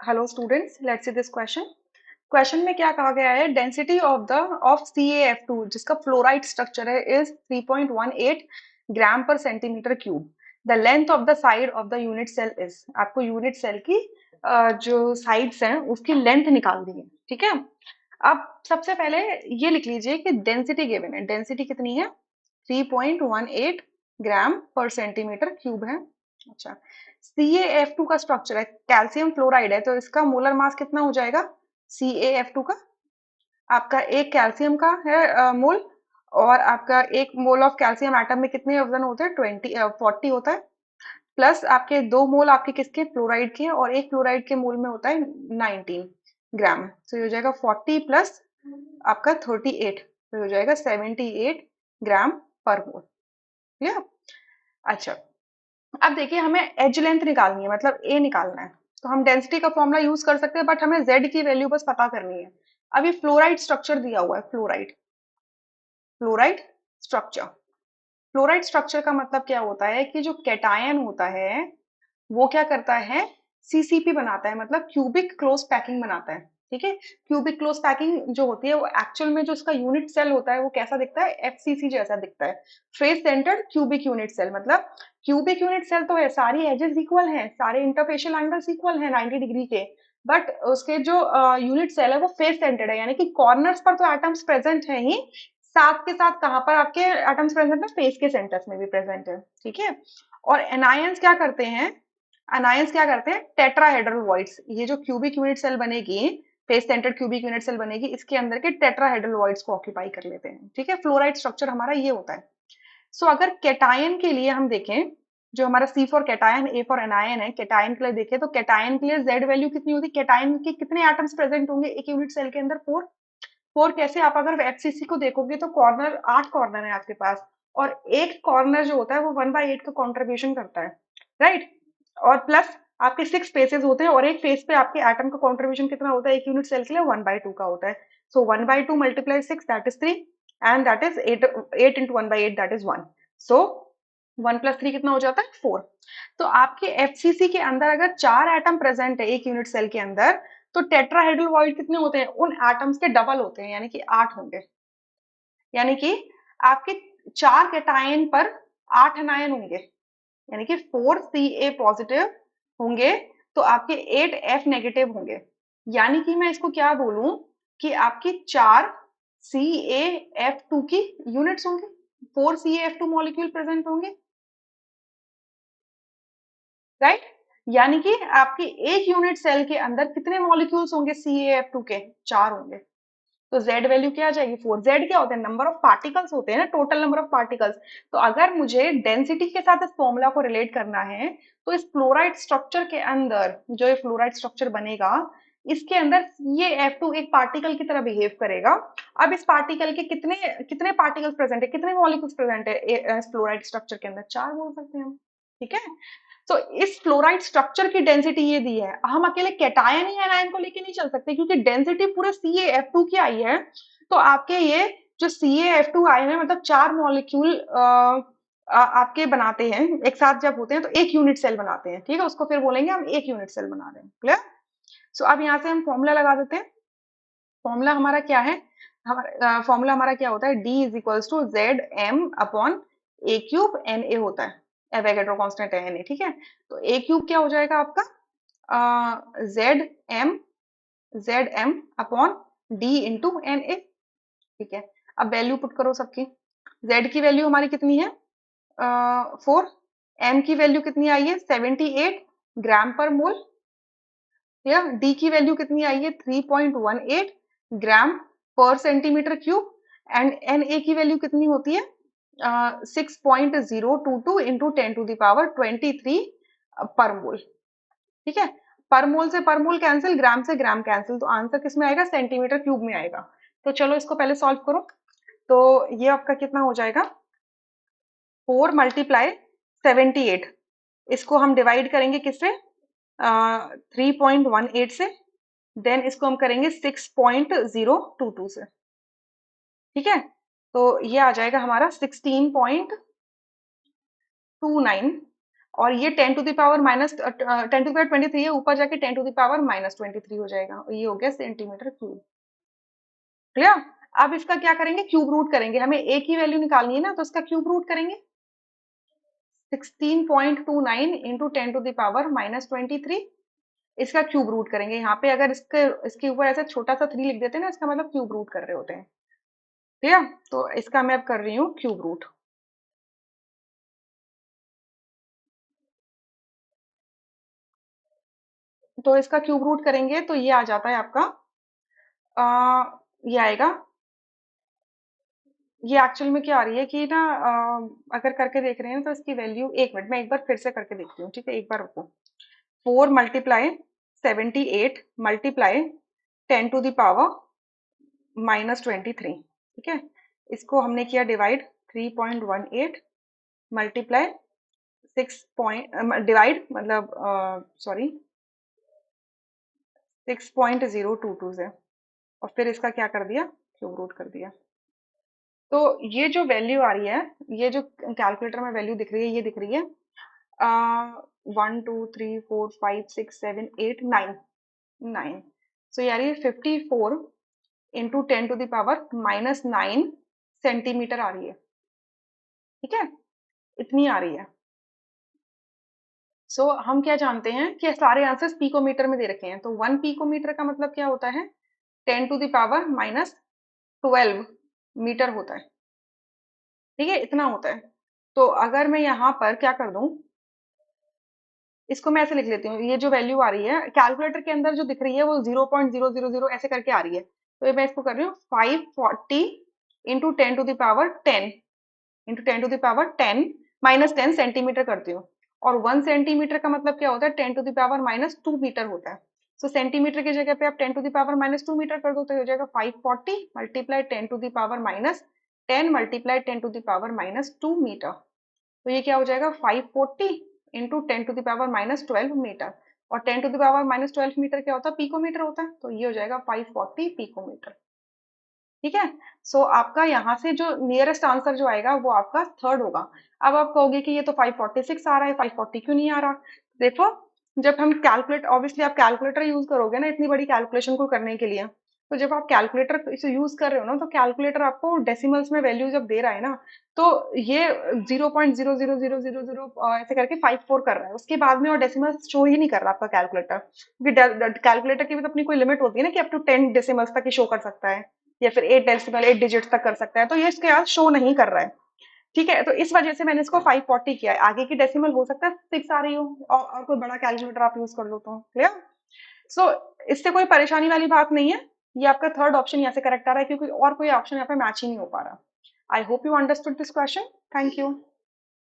Hello students, let's see this question. Question में क्या कहा गया है? डेंसिटी ऑफ CaF2 जिसका फ्लोराइड स्ट्रक्चर है इज 3.18 ग्राम पर centimetre cube. The length of the side of the unit cell is. आपको यूनिट सेल की जो साइड्स हैं उसकी लेंथ निकालनी है। ठीक है, अब सबसे पहले ये लिख लीजिए कि डेंसिटी गिवन है। डेंसिटी कितनी है? 3.18 ग्राम पर सेंटीमीटर क्यूब है। अच्छा, CaF2 का स्ट्रक्चर है, कैल्शियम फ्लोराइड है, तो इसका मोलर मास कितना हो जाएगा? CaF2 का आपका एक कैल्शियम का है मोल, और आपका एक मोल ऑफ कैल्शियम एटम में कितने वजन होते हैं? 40 होता है। प्लस आपके दो मोल आपके किसके? फ्लोराइड के, और एक फ्लोराइड के मोल में होता है 19 ग्राम। तो ये हो जाएगा 40 प्लस आपका 38, तो हो जाएगा 78 ग्राम पर मोल। ठीक है। अच्छा, अब देखिए हमें एज लेंथ निकालनी है, मतलब ए निकालना है। तो हम डेंसिटी का फॉर्मूला यूज कर सकते हैं, बट हमें जेड की वैल्यू बस पता करनी है। अभी फ्लोराइड स्ट्रक्चर दिया हुआ है, fluoride fluoride structure. Fluoride structure का मतलब क्या होता है कि जो कैटायन होता है वो क्या करता है? सीसीपी बनाता है, मतलब क्यूबिक क्लोज पैकिंग बनाता है। ठीक है, क्यूबिक क्लोज पैकिंग जो होती है वो एक्चुअल में जो उसका यूनिट सेल होता है वो कैसा दिखता है? एफसीसी जैसा दिखता है, face centred cubic unit cell. मतलब क्यूबिक यूनिट सेल तो है, सारी एजेस इक्वल हैं, सारे इंटरफेशियल एंगल्स इक्वल हैं 90 डिग्री के, बट उसके जो यूनिट सेल है वो फेस सेंटर्ड है, यानी कि कॉर्नर्स पर तो एटम्स प्रेजेंट है ही, साथ के साथ कहाँ पर आपके एटम्स प्रेजेंट है? फेस के सेंटर्स में भी प्रेजेंट है। ठीक है, और एनायंस क्या करते हैं? अनायंस क्या करते हैं? Tetrahedral voids. ये जो क्यूबिक यूनिट सेल बनेगी, face centred cubic unit cell बनेगी, इसके अंदर के टेट्राहेड्रल वॉइड्स को ऑक्यूपाई कर लेते हैं। ठीक है, फ्लोराइड स्ट्रक्चर हमारा ये होता है। सो अगर कैटायन के लिए हम देखें, जो हमारा C for cation, A for anion है, कैटायन के लिए देखें तो कैटायन के लिए जेड वैल्यू कितनी होती है? कैटायन के कितने एटम्स प्रेजेंट होंगे एक यूनिट सेल के अंदर? 4। 4 कैसे? आप अगर एफसीसी को देखोगे तो कॉर्नर 8 कॉर्नर है आपके पास, और एक कॉर्नर जो होता है वो 1/8 का कॉन्ट्रीब्यूशन करता है, राइट? और प्लस आपके 6 फेसेस होते हैं, और एक फेस पे आपके एटम का कॉन्ट्रीब्यूशन कितना होता है एक यूनिट सेल के लिए? 1/2 का होता है। सो 1/2 multiply 6 that is 3, and that is 8 into 1/8 that is 1। So 1 plus 3 कितना हो जाता है? 4। तो आपके एफसीसी के अंदर अगर 4 एटम प्रेजेंट है एक यूनिट सेल के अंदर, तो टेट्राहेड्रल वॉइड कितने होते हैं? उन एटम्स के डबल होते हैं, यानी कि 8 होंगे। यानी कि आपके 4 कैटायन पर 8 एनायन होंगे, यानी कि 4 Ca पॉजिटिव होंगे, तो आपके 8 F नेगेटिव होंगे। यानी कि मैं इसको क्या बोलूं कि आपकी 4 CaF2 की यूनिट्स होंगे, 4 CaF2 मॉलिक्यूल प्रेजेंट होंगे, राइट? यानी कि आपकी एक यूनिट सेल के अंदर कितने मॉलिक्यूल्स होंगे CaF2 के? 4 होंगे। तो जेड वैल्यू क्या आ जाएगी? 4। जेड क्या होते हैं? नंबर ऑफ पार्टिकल्स होते हैं ना, टोटल नंबर ऑफ पार्टिकल्स। तो अगर मुझे डेंसिटी के साथ इस फॉर्मूला को रिलेट करना है, तो इस फ्लोराइड स्ट्रक्चर के अंदर जो ये फ्लोराइड स्ट्रक्चर बनेगा, इसके अंदर ये F2 एक पार्टिकल की तरह बिहेव करेगा। अब इस पार्टिकल के कितने कितने पार्टिकल्स प्रेजेंट है, कितने मॉलिक्यूल्स प्रेजेंट है इस फ्लोराइड स्ट्रक्चर के अंदर? 4 बोल सकते हैं हम। ठीक है, तो इस फ्लोराइड स्ट्रक्चर की डेंसिटी ये दी है। हम अकेले कैटायन या एनायन को लेके नहीं चल सकते, क्योंकि डेंसिटी पूरे CaF2 की आई है। तो आपके ये जो CaF2 आए हैं, मतलब 4 मॉलिक्यूल आपके बनाते हैं एक साथ, जब होते हैं तो एक यूनिट सेल बनाते हैं। ठीक है, उसको फिर बोलेंगे हम एक यूनिट सेल बना रहे हैं। क्लियर? सो अब यहाँ से हम फॉर्मूला लगा देते हैं। फॉर्मूला हमारा क्या है? हमारा फॉर्मूला हमारा क्या होता है? D is equals to Z M upon A cube N A होता है। एवोगैड्रो कांस्टेंट है एन ए। ठीक है, तो ए क्यूब क्या हो जाएगा आपका? Z M upon D into N A. ठीक है, अब वैल्यू पुट करो सबकी। जेड की वैल्यू हमारी कितनी है? 4। एम की वैल्यू कितनी आई है? 78 ग्राम पर मोल। या डी की वैल्यू कितनी आई है? 3.18 ग्राम पर centimetre cube. And N A की वैल्यू कितनी होती है? 6.022 इंटू 10⁻23 पर मोल। ठीक है, पर मोल से पर मोल कैंसिल, ग्राम से ग्राम कैंसिल, तो आंसर किस में आएगा? सेंटीमीटर क्यूब में आएगा। तो चलो इसको पहले सॉल्व करो। तो ये आपका कितना हो जाएगा? 4 मल्टीप्लाई 78, इसको हम डिवाइड करेंगे किससे? 3.18 से। देन इसको हम करेंगे 6.022 से। ठीक है, तो ये आ जाएगा हमारा 16.29। और ये 10 टू द पावर 23 है, ऊपर जाके 10 टू द पावर -23 हो जाएगा, और ये हो गया सेंटीमीटर क्यूब। क्लियर? अब इसका क्या करेंगे, क्यूब रूट करेंगे, हमें एक ही वैल्यू निकालनी है ना, तो इसका क्यूब रूट करेंगे। 16.29 इंटू 10 टू द पावर -23, इसका क्यूब रूट करेंगे। यहाँ पे अगर इसके ऊपर ऐसा छोटा सा 3 लिख देते हैं ना, इसका मतलब क्यूब रूट कर रहे होते हैं। ठीक है, तो इसका मैं अब कर रही हूँ क्यूब रूट। तो इसका क्यूब रूट करेंगे तो ये आ जाता है आपका, ये आएगा, ये एक्चुअल में क्या आ रही है कि ना, अगर करके देख रहे हैं तो इसकी वैल्यू, एक मिनट मैं एक बार फिर से करके देखती हूँ, ठीक है, एक बार रुको। 4 × 78 मल्टीप्लाई 10 टू द पावर -23, ठीक है, इसको हमने किया डिवाइड 3.18 मल्टीप्लाई 6 मतलब सॉरी 6.022 से, और फिर इसका क्या कर दिया, क्यूब रूट कर दिया। तो ये जो वैल्यू आ रही है, ये जो कैलकुलेटर में वैल्यू दिख रही है, ये दिख रही है 1 2 3 4 5 6 7 8 9 सो यार ये 54 into 10 to the power -9 centimetre आ रही है। ठीक है, इतनी आ रही है। सो हम क्या जानते हैं कि सारे आंसर्स पीकोमीटर में दे रखे हैं, तो 1 पिकोमीटर का मतलब क्या होता है, 10 टू द पावर -12 मीटर होता है। ठीक है, इतना होता है। तो अगर मैं यहाँ पर क्या कर दूं, इसको मैं ऐसे लिख लेती हूँ, ये जो वैल्यू आ रही है कैलकुलेटर के अंदर जो दिख रही है वो 0.000 ऐसे करके आ रही है, तो ये मैं इसको कर रही हूँ 540 into 10 to the power 10 into 10 to the power 10 -10 centimetre करती हूँ। और 1 सेंटीमीटर का मतलब क्या होता है, 10 टू द पावर -2 मीटर होता है। सो सेंटीमीटर की जगह पे आप 10 टू द पावर -2 मीटर कर दो, तो ये हो जाएगा 540 multiply 10 to the power -10 multiply 10 to the power -2 metre. तो ये क्या हो जाएगा, 540 into 10 to the power -12 metre. और 10 टू द पावर -12 मीटर क्या होता है, पिकोमीटर होता है, तो ये हो जाएगा 540 पिकोमीटर। ठीक है, सो आपका यहाँ से जो नियरेस्ट आंसर जो आएगा वो आपका थर्ड होगा। अब आप कहोगे कि ये तो 546 आ रहा है, 540 क्यों नहीं आ रहा। देखो, जब हम कैलकुलेट, ऑब्वियसली आप कैलकुलेटर यूज करोगे ना इतनी बड़ी कैलकुलेशन को करने के लिए, तो जब आप कैलकुलेटर इसे यूज कर रहे हो ना, तो कैलकुलेटर आपको डेसिमल्स में वैल्यू जब दे रहा है ना, तो ये 0.00000 ऐसे करके 54 कर रहा है, उसके बाद में और डेसिमल्स शो ही नहीं कर रहा आपका कैलकुलेटर, क्योंकि कैलकुलेटर की भी तो अपनी कोई लिमिट होती है ना कि अप टू 10 डेसिमल्स तक ही शो कर सकता है, या फिर 8 डिजिट तक कर सकता है, तो ये इसके यहाँ शो नहीं कर रहा है। ठीक है, तो इस वजह से मैंने इसको 540 किया है, आगे की डेसिमल हो सकता है 6 आ रही हो, और कोई बड़ा कैलकुलेटर आप यूज कर लो तो। क्लियर? सो इससे कोई परेशानी वाली बात नहीं है, ये आपका थर्ड ऑप्शन यहाँ से करेक्ट आ रहा है, क्योंकि और कोई ऑप्शन यहाँ पे मैच ही नहीं हो पा रहा। I hope you understood this question. Thank you.